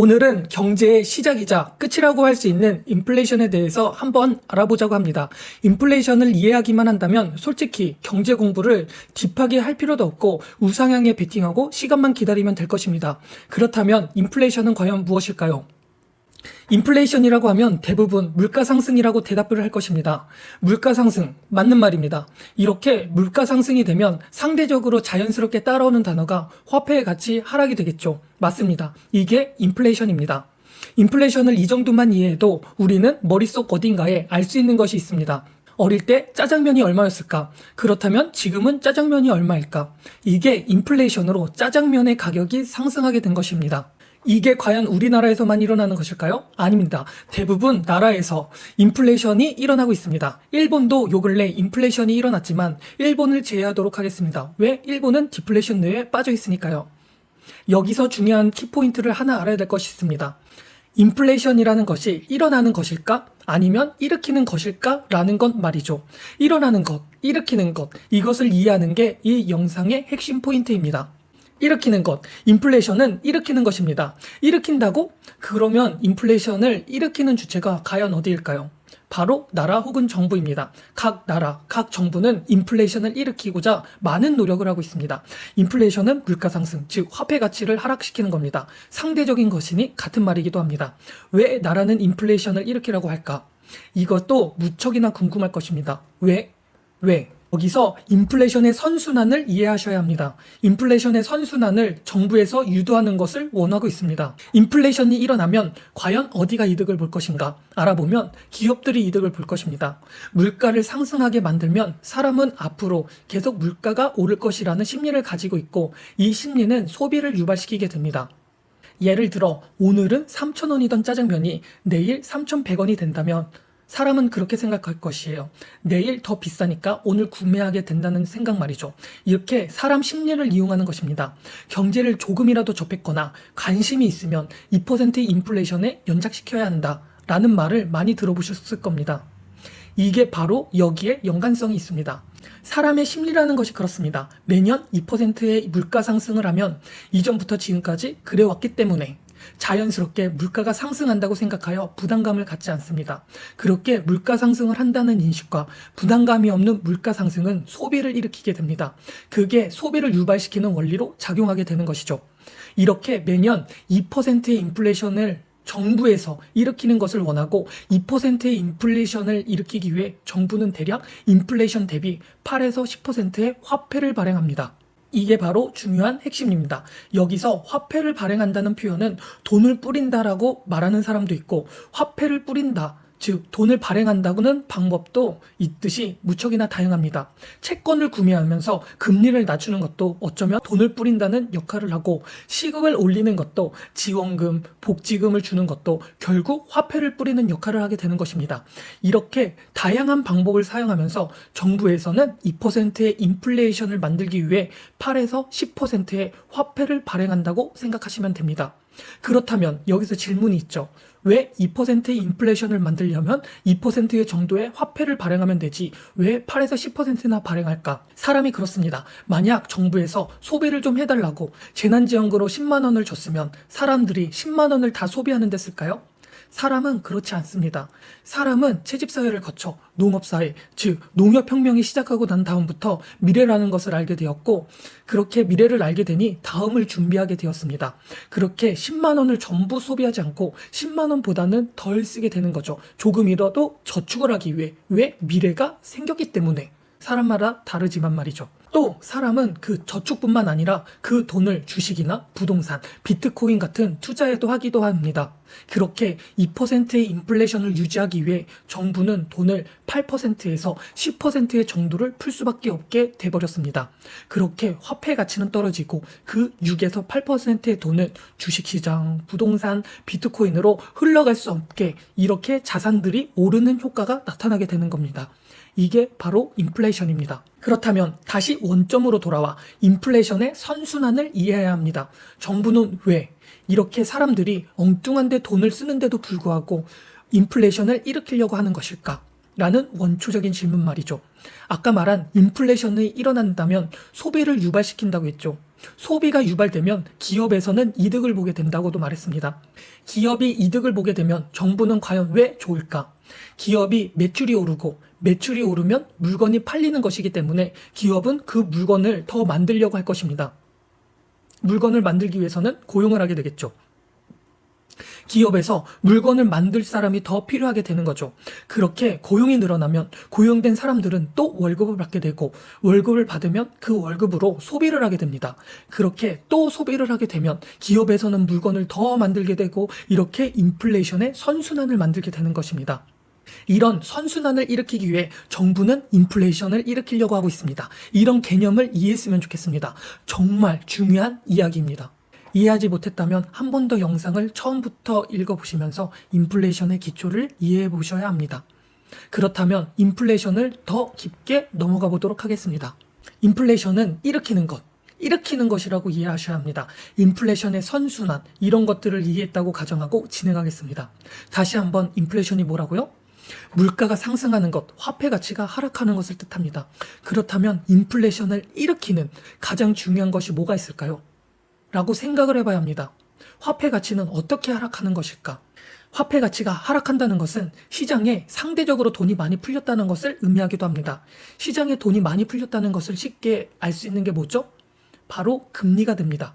오늘은 경제의 시작이자 끝이라고 할 수 있는 인플레이션에 대해서 한번 알아보자고 합니다. 인플레이션을 이해하기만 한다면 솔직히 경제 공부를 딥하게 할 필요도 없고 우상향에 베팅하고 시간만 기다리면 될 것입니다. 그렇다면 인플레이션은 과연 무엇일까요? 인플레이션이라고 하면 대부분 물가 상승이라고 대답을 할 것입니다. 물가 상승, 맞는 말입니다. 이렇게 물가 상승이 되면 상대적으로 자연스럽게 따라오는 단어가 화폐의 가치 하락이 되겠죠. 맞습니다. 이게 인플레이션입니다. 인플레이션을 이 정도만 이해해도 우리는 머릿속 어딘가에 알 수 있는 것이 있습니다. 어릴 때 짜장면이 얼마였을까? 그렇다면 지금은 짜장면이 얼마일까? 이게 인플레이션으로 짜장면의 가격이 상승하게 된 것입니다. 이게 과연 우리나라에서만 일어나는 것일까요? 아닙니다. 대부분 나라에서 인플레이션이 일어나고 있습니다. 일본도 요 근래 인플레이션이 일어났지만 일본을 제외하도록 하겠습니다. 왜? 일본은 디플레이션 내에 빠져 있으니까요. 여기서 중요한 키포인트를 하나 알아야 될 것이 있습니다. 인플레이션이라는 것이 일어나는 것일까? 아니면 일으키는 것일까? 라는 것 말이죠. 일어나는 것, 일으키는 것, 이것을 이해하는 게 이 영상의 핵심 포인트입니다. 일으키는 것, 인플레이션은 일으키는 것입니다. 일으킨다고? 그러면 인플레이션을 일으키는 주체가 과연 어디일까요? 바로 나라 혹은 정부입니다. 각 나라, 각 정부는 인플레이션을 일으키고자 많은 노력을 하고 있습니다. 인플레이션은 물가 상승, 즉 화폐 가치를 하락시키는 겁니다. 상대적인 것이니 같은 말이기도 합니다. 왜 나라는 인플레이션을 일으키라고 할까? 이것도 무척이나 궁금할 것입니다. 왜? 여기서 인플레이션의 선순환을 이해하셔야 합니다. 인플레이션의 선순환을 정부에서 유도하는 것을 원하고 있습니다. 인플레이션이 일어나면 과연 어디가 이득을 볼 것인가? 알아보면 기업들이 이득을 볼 것입니다. 물가를 상승하게 만들면 사람은 앞으로 계속 물가가 오를 것이라는 심리를 가지고 있고 이 심리는 소비를 유발시키게 됩니다. 예를 들어 오늘은 3,000원이던 짜장면이 내일 3,100원이 된다면 사람은 그렇게 생각할 것이에요. 내일 더 비싸니까 오늘 구매하게 된다는 생각 말이죠. 이렇게 사람 심리를 이용하는 것입니다. 경제를 조금이라도 접했거나 관심이 있으면 2%의 인플레이션에 연착시켜야 한다 라는 말을 많이 들어보셨을 겁니다. 이게 바로 여기에 연관성이 있습니다. 사람의 심리라는 것이 그렇습니다. 매년 2%의 물가 상승을 하면 이전부터 지금까지 그래왔기 때문에 자연스럽게 물가가 상승한다고 생각하여 부담감을 갖지 않습니다. 그렇게 물가 상승을 한다는 인식과 부담감이 없는 물가 상승은 소비를 일으키게 됩니다. 그게 소비를 유발시키는 원리로 작용하게 되는 것이죠. 이렇게 매년 2%의 인플레이션을 정부에서 일으키는 것을 원하고 2%의 인플레이션을 일으키기 위해 정부는 대략 인플레이션 대비 8에서 10%의 화폐를 발행합니다. 이게 바로 중요한 핵심입니다. 여기서 화폐를 발행한다는 표현은 돈을 뿌린다라고 말하는 사람도 있고 화폐를 뿌린다, 즉 돈을 발행한다고는 방법도 있듯이 무척이나 다양합니다. 채권을 구매하면서 금리를 낮추는 것도 어쩌면 돈을 뿌린다는 역할을 하고 시급을 올리는 것도 지원금, 복지금을 주는 것도 결국 화폐를 뿌리는 역할을 하게 되는 것입니다. 이렇게 다양한 방법을 사용하면서 정부에서는 2%의 인플레이션을 만들기 위해 8에서 10%의 화폐를 발행한다고 생각하시면 됩니다. 그렇다면 여기서 질문이 있죠. 왜 2%의 인플레이션을 만들려면 2% 정도의 화폐를 발행하면 되지 왜 8에서 10%나 발행할까? 사람이 그렇습니다. 만약 정부에서 소비를 좀 해달라고 재난지원금으로 10만 원을 줬으면 사람들이 10만 원을 다 소비하는 데 쓸까요? 사람은 그렇지 않습니다. 사람은 채집사회를 거쳐 농업사회, 즉 농협혁명이 시작하고 난 다음부터 미래라는 것을 알게 되었고 그렇게 미래를 알게 되니 다음을 준비하게 되었습니다. 그렇게 10만 원을 전부 소비하지 않고 10만 원보다는 덜 쓰게 되는 거죠. 조금이라도 저축을 하기 위해. 왜? 미래가 생겼기 때문에. 사람마다 다르지만 말이죠. 또 사람은 그 저축뿐만 아니라 그 돈을 주식이나 부동산, 비트코인 같은 투자에도 하기도 합니다. 그렇게 2%의 인플레이션을 유지하기 위해 정부는 돈을 8%에서 10%의 정도를 풀 수밖에 없게 돼버렸습니다. 그렇게 화폐 가치는 떨어지고 그 6에서 8%의 돈은 주식시장, 부동산, 비트코인으로 흘러갈 수 없게 이렇게 자산들이 오르는 효과가 나타나게 되는 겁니다. 이게 바로 인플레이션입니다. 그렇다면 다시 원점으로 돌아와 인플레이션의 선순환을 이해해야 합니다. 정부는 왜 이렇게 사람들이 엉뚱한 데 돈을 쓰는데도 불구하고 인플레이션을 일으키려고 하는 것일까? 라는 원초적인 질문 말이죠. 아까 말한 인플레이션이 일어난다면 소비를 유발시킨다고 했죠. 소비가 유발되면 기업에서는 이득을 보게 된다고도 말했습니다. 기업이 이득을 보게 되면 정부는 과연 왜 좋을까? 기업이 매출이 오르고 매출이 오르면 물건이 팔리는 것이기 때문에 기업은 그 물건을 더 만들려고 할 것입니다. 물건을 만들기 위해서는 고용을 하게 되겠죠. 기업에서 물건을 만들 사람이 더 필요하게 되는 거죠. 그렇게 고용이 늘어나면 고용된 사람들은 또 월급을 받게 되고 월급을 받으면 그 월급으로 소비를 하게 됩니다. 그렇게 또 소비를 하게 되면 기업에서는 물건을 더 만들게 되고 이렇게 인플레이션의 선순환을 만들게 되는 것입니다. 이런 선순환을 일으키기 위해 정부는 인플레이션을 일으키려고 하고 있습니다. 이런 개념을 이해했으면 좋겠습니다. 정말 중요한 이야기입니다. 이해하지 못했다면 한 번 더 영상을 처음부터 읽어보시면서 인플레이션의 기초를 이해해 보셔야 합니다. 그렇다면 인플레이션을 더 깊게 넘어가 보도록 하겠습니다. 인플레이션은 일으키는 것이라고 이해하셔야 합니다. 인플레이션의 선순환, 이런 것들을 이해했다고 가정하고 진행하겠습니다. 다시 한번 인플레이션이 뭐라고요? 물가가 상승하는 것, 화폐 가치가 하락하는 것을 뜻합니다. 그렇다면 인플레이션을 일으키는 가장 중요한 것이 뭐가 있을까요? 라고 생각을 해봐야 합니다. 화폐 가치는 어떻게 하락하는 것일까? 화폐 가치가 하락한다는 것은 시장에 상대적으로 돈이 많이 풀렸다는 것을 의미하기도 합니다. 시장에 돈이 많이 풀렸다는 것을 쉽게 알 수 있는 게 뭐죠? 바로 금리가 됩니다.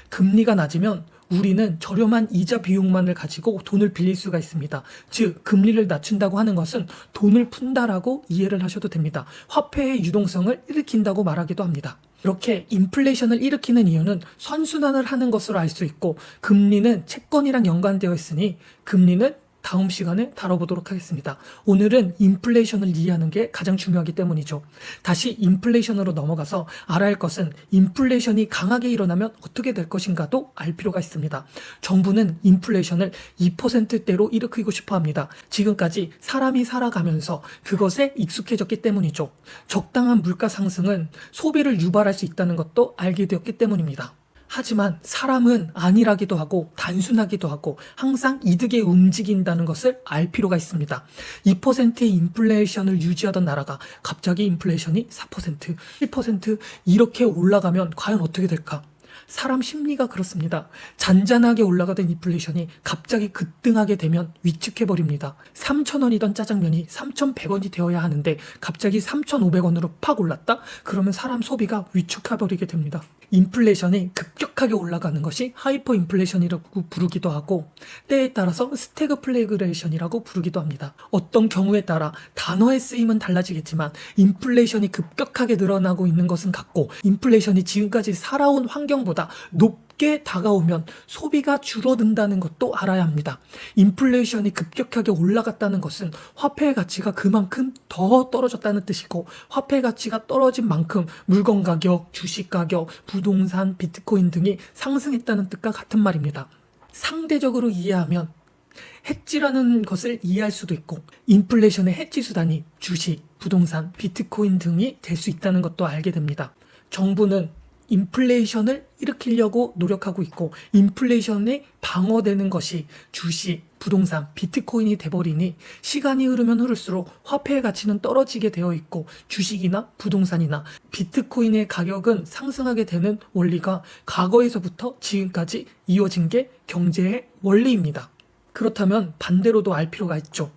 금리가 낮으면 우리는 저렴한 이자 비용만을 가지고 돈을 빌릴 수가 있습니다. 즉, 금리를 낮춘다고 하는 것은 돈을 푼다라고 이해를 하셔도 됩니다. 화폐의 유동성을 일으킨다고 말하기도 합니다. 이렇게 인플레이션을 일으키는 이유는 선순환을 하는 것으로 알 수 있고, 금리는 채권이랑 연관되어 있으니 금리는 다음 시간에 다뤄보도록 하겠습니다. 오늘은 인플레이션을 이해하는 게 가장 중요하기 때문이죠. 다시 인플레이션으로 넘어가서 알아야 할 것은 인플레이션이 강하게 일어나면 어떻게 될 것인가도 알 필요가 있습니다. 정부는 인플레이션을 2%대로 일으키고 싶어 합니다. 지금까지 사람이 살아가면서 그것에 익숙해졌기 때문이죠. 적당한 물가 상승은 소비를 유발할 수 있다는 것도 알게 되었기 때문입니다. 하지만 사람은 안일하기도 하고 단순하기도 하고 항상 이득에 움직인다는 것을 알 필요가 있습니다. 2%의 인플레이션을 유지하던 나라가 갑자기 인플레이션이 4%, 1% 이렇게 올라가면 과연 어떻게 될까? 사람 심리가 그렇습니다. 잔잔하게 올라가던 인플레이션이 갑자기 급등하게 되면 위축해버립니다. 3,000원이던 짜장면이 3,100원이 되어야 하는데 갑자기 3,500원으로 팍 올랐다? 그러면 사람 소비가 위축해버리게 됩니다. 인플레이션이 급격하게 올라가는 것이 하이퍼 인플레이션이라고 부르기도 하고, 때에 따라서 스태그플레그레이션이라고 부르기도 합니다. 어떤 경우에 따라 단어의 쓰임은 달라지겠지만 인플레이션이 급격하게 늘어나고 있는 것은 같고, 인플레이션이 지금까지 살아온 환경보다 높게 다가오면 소비가 줄어든다는 것도 알아야 합니다. 인플레이션이 급격하게 올라갔다는 것은 화폐의 가치가 그만큼 더 떨어졌다는 뜻이고, 화폐 가치가 떨어진 만큼 물건 가격, 주식 가격, 부동산, 비트코인 등이 상승했다는 뜻과 같은 말입니다. 상대적으로 이해하면 해지라는 것을 이해할 수도 있고, 인플레이션의 해지 수단이 주식, 부동산, 비트코인 등이 될 수 있다는 것도 알게 됩니다. 정부는 인플레이션을 일으키려고 노력하고 있고, 인플레이션에 방어되는 것이 주식, 부동산, 비트코인이 돼버리니 시간이 흐르면 흐를수록 화폐의 가치는 떨어지게 되어 있고, 주식이나 부동산이나 비트코인의 가격은 상승하게 되는 원리가 과거에서부터 지금까지 이어진 게 경제의 원리입니다. 그렇다면 반대로도 알 필요가 있죠.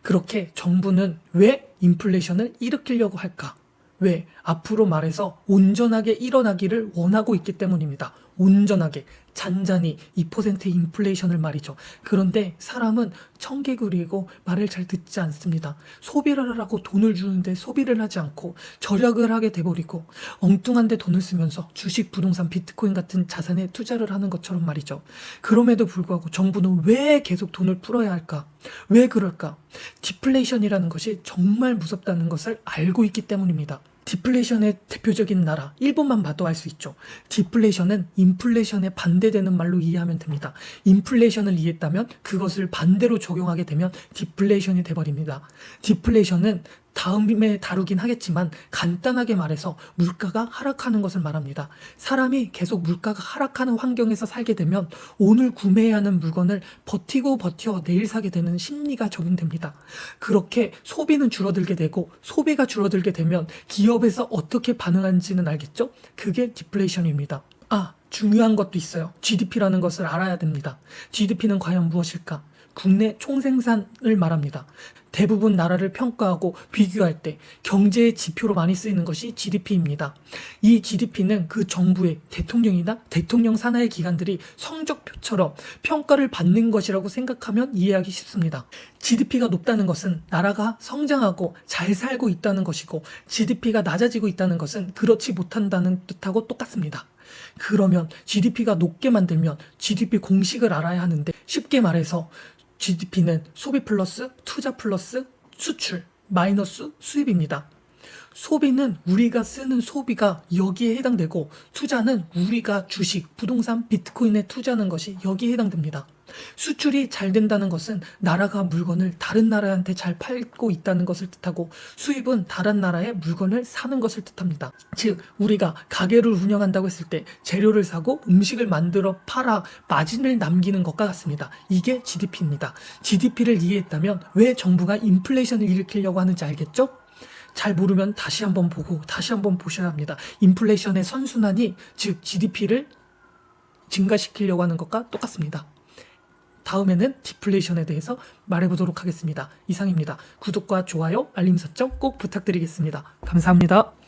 그렇게 정부는 왜 인플레이션을 일으키려고 할까? 왜? 앞으로 말해서 온전하게 일어나기를 원하고 있기 때문입니다. 온전하게, 잔잔히 2%의 인플레이션을 말이죠. 그런데 사람은 청개구리이고 말을 잘 듣지 않습니다. 소비를 하라고 돈을 주는데 소비를 하지 않고 절약을 하게 돼버리고 엉뚱한 데 돈을 쓰면서 주식, 부동산, 비트코인 같은 자산에 투자를 하는 것처럼 말이죠. 그럼에도 불구하고 정부는 왜 계속 돈을 풀어야 할까? 왜 그럴까? 디플레이션이라는 것이 정말 무섭다는 것을 알고 있기 때문입니다. 디플레이션의 대표적인 나라, 일본만 봐도 알 수 있죠. 디플레이션은 인플레이션에 반대되는 말로 이해하면 됩니다. 인플레이션을 이해했다면 그것을 반대로 적용하게 되면 디플레이션이 돼버립니다. 디플레이션은 다음에 다루긴 하겠지만 간단하게 말해서 물가가 하락하는 것을 말합니다. 사람이 계속 물가가 하락하는 환경에서 살게 되면 오늘 구매해야 하는 물건을 버티고 버텨 내일 사게 되는 심리가 적용됩니다. 그렇게 소비는 줄어들게 되고 소비가 줄어들게 되면 기업에서 어떻게 반응하는지는 알겠죠? 그게 디플레이션입니다. 중요한 것도 있어요. GDP라는 것을 알아야 됩니다. GDP는 과연 무엇일까? 국내 총생산을 말합니다. 대부분 나라를 평가하고 비교할 때 경제의 지표로 많이 쓰이는 것이 GDP입니다. 이 GDP는 그 정부의 대통령이나 대통령 산하의 기관들이 성적표처럼 평가를 받는 것이라고 생각하면 이해하기 쉽습니다. GDP가 높다는 것은 나라가 성장하고 잘 살고 있다는 것이고 GDP가 낮아지고 있다는 것은 그렇지 못한다는 뜻하고 똑같습니다. 그러면 GDP가 높게 만들면 GDP 공식을 알아야 하는데 쉽게 말해서 GDP는 소비 플러스 투자 플러스 수출 마이너스 수입입니다. 소비는 우리가 쓰는 소비가 여기에 해당되고 투자는 우리가 주식, 부동산, 비트코인에 투자하는 것이 여기에 해당됩니다. 수출이 잘 된다는 것은 나라가 물건을 다른 나라한테 잘 팔고 있다는 것을 뜻하고 수입은 다른 나라의 물건을 사는 것을 뜻합니다. 즉 우리가 가게를 운영한다고 했을 때 재료를 사고 음식을 만들어 팔아 마진을 남기는 것과 같습니다. 이게 GDP입니다. GDP를 이해했다면 왜 정부가 인플레이션을 일으키려고 하는지 알겠죠? 잘 모르면 다시 한번 보고 다시 한번 보셔야 합니다. 인플레이션의 선순환이 즉 GDP를 증가시키려고 하는 것과 똑같습니다. 다음에는 디플레이션에 대해서 말해보도록 하겠습니다. 이상입니다. 구독과 좋아요, 알림 설정 꼭 부탁드리겠습니다. 감사합니다.